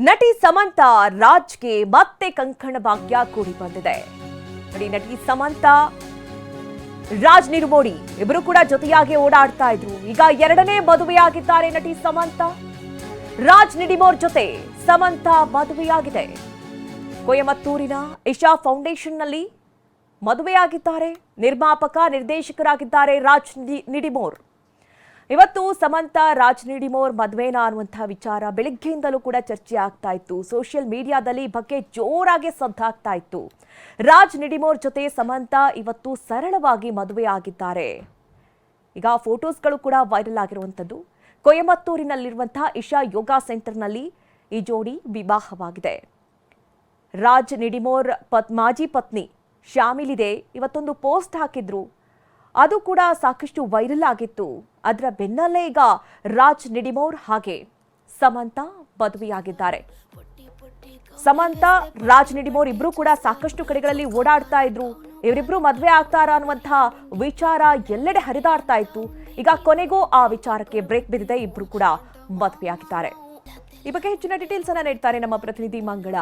ನಟಿ ಸಮಂತಾ ರಾಜ್ಗೆ ಮತ್ತೆ ಕಂಕಣ ಭಾಗ್ಯ ಕೂಡಿ ಬಂದಿದೆ. ನಟಿ ಸಮಂತಾ ರಾಜ್ ನಿರ್ಮೋಡಿ ಇಬ್ಬರು ಕೂಡ ಜೊತೆಯಾಗಿ ಓಡಾಡ್ತಾ ಇದ್ರು. ಈಗ ಎರಡನೇ ಮದುವೆಯಾಗಿದ್ದಾರೆ ನಟಿ ಸಮಂತಾ. ರಾಜ್ ನಿಡಿಮೋರ್ ಜೊತೆ ಸಮಂತಾ ಮದುವೆಯಾಗಿದೆ. ಕೊಯಮತ್ತೂರಿನ ಇಶಾ ಫೌಂಡೇಶನ್ ನಲ್ಲಿ ಮದುವೆಯಾಗಿದ್ದಾರೆ. ನಿರ್ಮಾಪಕ ನಿರ್ದೇಶಕರಾಗಿದ್ದಾರೆ ರಾಜ್ ನಿಡಿಮೋರ್. ಇವತ್ತು ಸಮಂತಾ ರಾಜ್ ನಿಡಿಮೋರ್ ಮದುವೆನಾ ಅನ್ನುವಂತಹ ವಿಚಾರ ಬೆಳಗ್ಗೆಯಿಂದಲೂ ಕೂಡ ಚರ್ಚೆ ಆಗ್ತಾ ಇತ್ತು. ಸೋಷಿಯಲ್ ಮೀಡಿಯಾದಲ್ಲಿ ಬಗ್ಗೆ ಜೋರಾಗಿ ಸದ್ದಾಗ್ತಾ ಇತ್ತು. ರಾಜ್ ನಿಡಿಮೋರ್ ಜೊತೆ ಸಮಂತಾ ಇವತ್ತು ಸರಳವಾಗಿ ಮದುವೆಯಾಗಿದ್ದಾರೆ. ಈಗ ಫೋಟೋಸ್ಗಳು ಕೂಡ ವೈರಲ್ ಆಗಿರುವಂಥದ್ದು. ಕೊಯಮತ್ತೂರಿನಲ್ಲಿರುವಂತಹ ಇಶಾ ಯೋಗ ಸೆಂಟರ್ನಲ್ಲಿ ಈ ಜೋಡಿ ವಿವಾಹವಾಗಿದೆ. ರಾಜ್ ನಿಡಿಮೋರ್ ಮಾಜಿ ಪತ್ನಿ ಶಾಮಿಲಿದೆ ಇವತ್ತೊಂದು ಪೋಸ್ಟ್ ಹಾಕಿದ್ರು. ಅದು ಕೂಡ ಸಾಕಷ್ಟು ವೈರಲ್ ಆಗಿತ್ತು. ಅದರ ಬೆನ್ನಲ್ಲೇ ಈಗ ರಾಜ್ ನಿಡಿಮೋರ್ ಹಾಗೆ ಸಮಂತಾ ಮದುವೆಯಾಗಿದ್ದಾರೆ. ಸಮಂತಾ ರಾಜ್ ನಿಡಿಮೋರ್ ಇಬ್ರು ಕೂಡ ಸಾಕಷ್ಟು ಕಡೆಗಳಲ್ಲಿ ಓಡಾಡ್ತಾ ಇದ್ರು. ಇವರಿಬ್ರು ಮದುವೆ ಆಗ್ತಾರಾ ಅನ್ನುವಂತಹ ವಿಚಾರ ಎಲ್ಲೆಡೆ ಹರಿದಾಡ್ತಾ ಇತ್ತು. ಈಗ ಕೊನೆಗೂ ಆ ವಿಚಾರಕ್ಕೆ ಬ್ರೇಕ್ ಬಿದ್ದಿದೆ. ಇಬ್ರು ಕೂಡ ಮದುವೆಯಾಗಿದ್ದಾರೆ. ಈ ಬಗ್ಗೆ ಹೆಚ್ಚಿನ ಡೀಟೇಲ್ಸ್ ಅನ್ನ ನೀಡ್ತಾರೆ ನಮ್ಮ ಪ್ರತಿನಿಧಿ ಮಂಗಳ.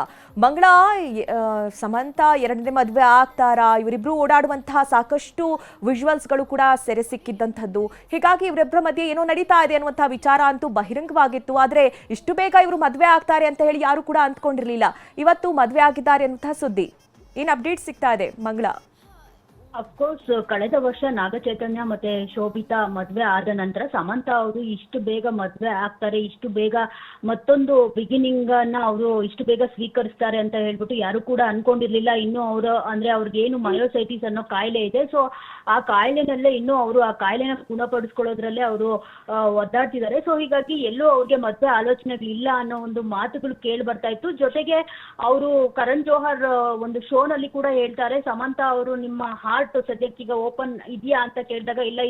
ಸಮಂತಾ ಎರಡನೇ ಮದುವೆ ಆಗ್ತಾರಾ? ಇವರಿಬ್ರು ಓಡಾಡುವಂತಹ ಸಾಕಷ್ಟು ವಿಜುವಲ್ಸ್ಗಳು ಕೂಡ ಸೆರೆ ಸಿಕ್ಕಿದ್ದಂಥದ್ದು. ಹೀಗಾಗಿ ಇವರಿಬ್ಬರ ಮಧ್ಯೆ ಏನೋ ನಡೀತಾ ಇದೆ ಅನ್ನುವಂತಹ ವಿಚಾರ ಅಂತೂ ಬಹಿರಂಗವಾಗಿತ್ತು. ಆದ್ರೆ ಇಷ್ಟು ಬೇಗ ಇವರು ಮದುವೆ ಆಗ್ತಾರೆ ಅಂತ ಹೇಳಿ ಯಾರು ಕೂಡ ಅಂದ್ಕೊಂಡಿರ್ಲಿಲ್ಲ. ಇವತ್ತು ಮದುವೆ ಆಗಿದ್ದಾರೆ ಅನ್ನುವಂತಹ ಸುದ್ದಿ. ಏನ್ ಅಪ್ಡೇಟ್ ಸಿಗ್ತಾ ಇದೆ ಮಂಗಳ? ಅಫ್ಕೋರ್ಸ್ ಕಳೆದ ವರ್ಷ ನಾಗಚೈತನ್ಯ ಮತ್ತೆ ಶೋಭಿತಾ ಮದ್ವೆ ಆದ ನಂತರ ಸಮಂತಾ ಅವರು ಇಷ್ಟು ಬೇಗ ಮದ್ವೆ ಆಗ್ತಾರೆ, ಇಷ್ಟು ಬೇಗ ಮತ್ತೊಂದು ಬಿಗಿನಿಂಗ್ ಅನ್ನ ಅವರು ಇಷ್ಟು ಬೇಗ ಸ್ವೀಕರಿಸ್ತಾರೆ ಅಂತ ಹೇಳ್ಬಿಟ್ಟು ಯಾರು ಕೂಡ ಅನ್ಕೊಂಡಿರ್ಲಿಲ್ಲ. ಇನ್ನು ಅವರು ಅಂದ್ರೆ ಅವ್ರಿಗೆ ಏನು ಮಯೋಸೈಟಿಸ್ ಅನ್ನೋ ಕಾಯಿಲೆ ಇದೆ. ಸೊ ಆ ಕಾಯಿಲೆನಲ್ಲೇ ಇನ್ನು ಅವರು ಆ ಕಾಯಿಲೆನ ಗುಣಪಡಿಸ್ಕೊಳ್ಳೋದ್ರಲ್ಲೇ ಅವರು ಒದ್ದಾಡ್ತಿದ್ದಾರೆ. ಸೊ ಹೀಗಾಗಿ ಎಲ್ಲೂ ಅವ್ರಿಗೆ ಮದ್ವೆ ಆಲೋಚನೆಗಳಿಲ್ಲ ಅನ್ನೋ ಒಂದು ಮಾತುಗಳು ಕೇಳಿ ಬರ್ತಾ ಇತ್ತು. ಜೊತೆಗೆ ಅವರು ಕರಣ್ ಜೋಹರ್ ಒಂದು ಶೋನಲ್ಲಿ ಕೂಡ ಹೇಳ್ತಾರೆ, ಸಮಂತಾ ಅವರು ನಿಮ್ಮ ಹಾರ್ಟ್ ಸದ್ಯಕ್ಕೀಗ ಓಪನ್ ಇದೆಯಾ ಅಂತ ಕೇಳಿದಾಗ ಇಲ್ಲ,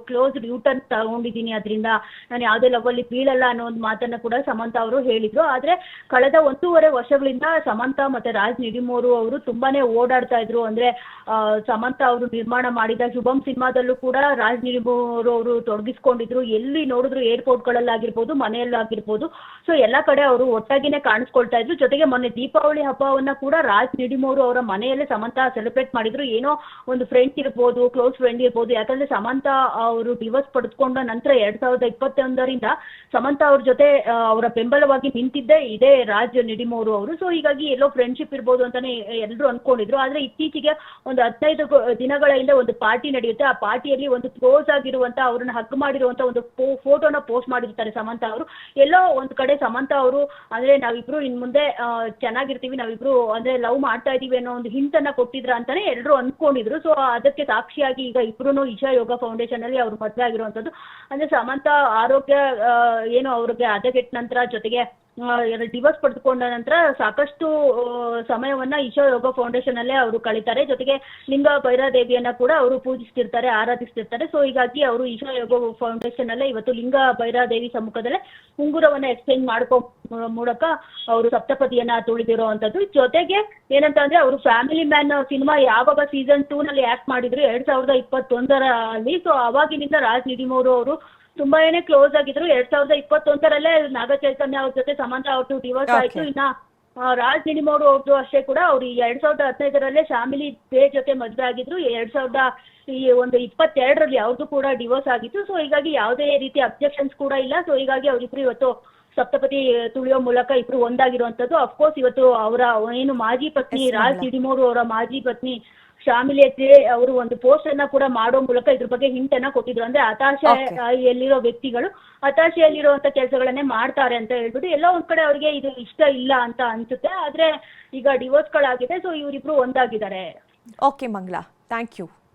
ಕ್ಲೋಸ್ ಯೂಟರ್ನ್ ತಗೊಂಡಿದ್ದೀನಿ, ಅದರಿಂದ ನಾನು ಯಾವುದೇ ಲವಲ್ಲಿ ಬೀಳಲ್ಲ ಅನ್ನೋ ಒಂದು ಮಾತನ್ನ ಕೂಡ ಸಮಂತಾ ಅವರು ಹೇಳಿದ್ರು. ಆದ್ರೆ ಕಳೆದ 1.5 ವರ್ಷಗಳಿಂದ ಸಮಂತಾ ಮತ್ತೆ ರಾಜ್ ನಿಡಿಮೋರ್ ಅವರು ತುಂಬಾನೇ ಓಡಾಡ್ತಾ ಇದ್ರು. ಅಂದ್ರೆ ಸಮಂತಾ ಅವರು ನಿರ್ಮಾಣ ಮಾಡಿದ ಶುಭಂ ಸಿನಿಮಾದಲ್ಲೂ ಕೂಡ ರಾಜ್ ನಿಡಿಮೋರ್ ಅವರು ತೊಡಗಿಸ್ಕೊಂಡಿದ್ರು. ಎಲ್ಲಿ ನೋಡಿದ್ರು ಏರ್ಪೋರ್ಟ್ಗಳಲ್ಲಾಗಿರ್ಬೋದು, ಮನೆಯಲ್ಲಾಗಿರ್ಬೋದು, ಸೊ ಎಲ್ಲಾ ಕಡೆ ಅವರು ಒಟ್ಟಾಗಿನೇ ಕಾಣಿಸ್ಕೊಳ್ತಾ ಇದ್ರು. ಜೊತೆಗೆ ಮೊನ್ನೆ ದೀಪಾವಳಿ ಹಬ್ಬವನ್ನ ಕೂಡ ರಾಜ್ ನಿಡಿಮೋರ್ ಅವರ ಮನೆಯಲ್ಲೇ ಸಮಂತಾ ಸೆಲೆಬ್ರೇಟ್ ಮಾಡಿದ್ರು. ಏನೋ ಒಂದು ಫ್ರೆಂಡ್ ಇರ್ಬೋದು, ಕ್ಲೋಸ್ ಫ್ರೆಂಡ್ ಇರ್ಬೋದು. ಯಾಕಂದ್ರೆ ಸಮಂತಾ ಅವರು ಡಿವೋರ್ಸ್ ಪಡೆದುಕೊಂಡ ನಂತರ 2021ರಿಂದ ಸಮಂತಾ ಅವ್ರ ಜೊತೆ ಅವರ ಬೆಂಬಲವಾಗಿ ನಿಂತಿದ್ದೇ ಇದೇ ರಾಜ್ ನಿಡಿಮೋರ್ ಅವರು. ಸೊ ಹೀಗಾಗಿ ಎಲ್ಲೋ ಫ್ರೆಂಡ್ಶಿಪ್ ಇರ್ಬೋದು ಅಂತಾನೆ ಎಲ್ಲರೂ ಅನ್ಕೊಂಡಿದ್ರು. ಆದ್ರೆ ಇತ್ತೀಚೆಗೆ ಒಂದು 15 ದಿನಗಳ ಹಿಂದೆ ಒಂದು ಪಾರ್ಟಿ ನಡೆಯುತ್ತೆ. ಆ ಪಾರ್ಟಿಯಲ್ಲಿ ಒಂದು ಕ್ಲೋಸ್ ಆಗಿರುವಂತ ಅವ್ರನ್ನ ಹಗ್ ಮಾಡಿರುವಂತ ಒಂದು ಫೋಟೋನ ಪೋಸ್ಟ್ ಮಾಡಿರ್ತಾರೆ ಸಮಂತಾ ಅವರು. ಎಲ್ಲೋ ಒಂದ್ ಕಡೆ ಸಮಂತಾ ಅವರು ಅಂದ್ರೆ ನಾವಿಬ್ರು ಇನ್ ಮುಂದೆ ಚೆನ್ನಾಗಿರ್ತೀವಿ, ನಾವಿಬ್ರು ಅಂದ್ರೆ ಲವ್ ಮಾಡ್ತಾ ಇದೀವಿ ಅನ್ನೋ ಒಂದು ಹಿಂಟ್ ಅನ್ನ ಕೊಟ್ಟಿದ್ರ ಅಂತಾನೆ ಎಲ್ಲರೂ ಅನ್ಕೊಂಡಿದ್ರು. ಸೊ ಅದಕ್ಕೆ ಸಾಕ್ಷಿಯಾಗಿ ಈಗ ಇಬ್ರು ಇಶಾ ಯೋಗ ಫೌಂಡೇಶನ್ ಅಲ್ಲಿ ಅವ್ರು ಮದುವೆ ಆಗಿರುವಂತದ್ದು. ಅಂದ್ರೆ ಸಮಂತಾ ಆರೋಗ್ಯ ಏನು ಅವ್ರಿಗೆ ಹದಗೆಟ್ಟ ನಂತರ, ಜೊತೆಗೆ ಡಿವೋರ್ಸ್ ಪಡೆದುಕೊಂಡ ನಂತರ ಸಾಕಷ್ಟು ಸಮಯವನ್ನ ಇಶಾ ಯೋಗ ಫೌಂಡೇಶನ್ ಅಲ್ಲೇ ಅವರು ಕಳೀತಾರೆ. ಜೊತೆಗೆ ಲಿಂಗ ಭೈರಾದೇವಿಯನ್ನ ಕೂಡ ಅವರು ಪೂಜಿಸ್ತಿರ್ತಾರೆ, ಆರಾಧಿಸ್ತಿರ್ತಾರೆ. ಸೊ ಹೀಗಾಗಿ ಅವರು ಇಶಾ ಯೋಗ ಫೌಂಡೇಶನ್ ಅಲ್ಲೇ ಇವತ್ತು ಲಿಂಗ ಭೈರಾದೇವಿ ಸಮ್ಮುಖದಲ್ಲೇ ಉಂಗುರವನ್ನ ಎಕ್ಸ್ಚೇಂಜ್ ಮಾಡ್ಕೋ ಮೂಲಕ ಅವರು ಸಪ್ತಪದಿಯನ್ನ ತುಳಿದಿರುವಂತದ್ದು. ಜೊತೆಗೆ ಏನಂತ ಅಂದ್ರೆ ಅವರು ಫ್ಯಾಮಿಲಿ ಮ್ಯಾನ್ ಸಿನಿಮಾ ಯಾವಾಗ ಸೀಸನ್ 2 ನಲ್ಲಿ ಆಕ್ಟ್ ಮಾಡಿದ್ರು 2021ರಲ್ಲಿ. ಸೊ ಅವಾಗಿನಿಂದ ರಾಜ್ ನಿಡಿಮೋರ್ ಅವರು ತುಂಬಾನೇ ಕ್ಲೋಸ್ ಆಗಿದ್ರು. 2021ರಲ್ಲೇ ನಾಗ ಚೈತನ್ಯ ಅವ್ರ ಜೊತೆ ಸಮಂತಾ ಅವ್ರದ್ದು ಡಿವೋರ್ಸ್ ಆಯ್ತು. ಇನ್ನ ರಾಜ್ ನಿಡಿಮೋರ್ ಅವ್ರದ್ದು ಅಷ್ಟೇ ಕೂಡ ಅವ್ರು 2015ರಲ್ಲೇ ಫ್ಯಾಮಿಲಿ ಜೊತೆ ಮದುವೆ ಆಗಿದ್ರು. 2022ರಲ್ಲಿ ಅವ್ರದ್ದು ಕೂಡ ಡಿವೋರ್ಸ್ ಆಗಿತ್ತು. ಸೊ ಹೀಗಾಗಿ ಯಾವುದೇ ರೀತಿ ಅಬ್ಜೆಕ್ಷನ್ಸ್ ಕೂಡ ಇಲ್ಲ. ಸೊ ಹೀಗಾಗಿ ಅವ್ರಿಬ್ರು ಇವತ್ತು ಸಪ್ತಪದಿ ತುಳಿಯೋ ಮೂಲಕ ಇಬ್ರು ಒಂದಾಗಿರುವಂತದ್ದು. ಅಫ್ಕೋರ್ಸ್ ಇವತ್ತು ಅವರ ಏನು ಮಾಜಿ ಪತ್ನಿ ರಾಜ್ ನಿಡಿಮೋರ್ ಅವರ ಮಾಜಿ ಪತ್ನಿ ಶಾಮಿಲಿ ಅವರು ಒಂದು ಪೋಸ್ಟ್ ಅನ್ನ ಕೂಡ ಮಾಡೋ ಮೂಲಕ ಇದ್ರ ಬಗ್ಗೆ ಹಿಂಟ್ ಅನ್ನ ಕೊಟ್ಟಿದ್ರು. ಅಂದ್ರೆ ಹತಾಶೆಯಲ್ಲಿರೋ ವ್ಯಕ್ತಿಗಳು ಹತಾಶೆಯಲ್ಲಿರುವಂತ ಕೆಲಸಗಳನ್ನೇ ಮಾಡ್ತಾರೆ ಅಂತ ಹೇಳ್ಬಿಟ್ಟು ಎಲ್ಲೋ ಒಂದ್ ಕಡೆ ಅವ್ರಿಗೆ ಇದು ಇಷ್ಟ ಇಲ್ಲ ಅಂತ ಅನ್ಸುತ್ತೆ. ಆದ್ರೆ ಈಗ ಡಿವೋರ್ಸ್ ಗಳಾಗಿದೆ. ಸೊ ಇವರಿಬ್ರು ಒಂದಾಗಿದ್ದಾರೆ. Okay Mangala, thank you.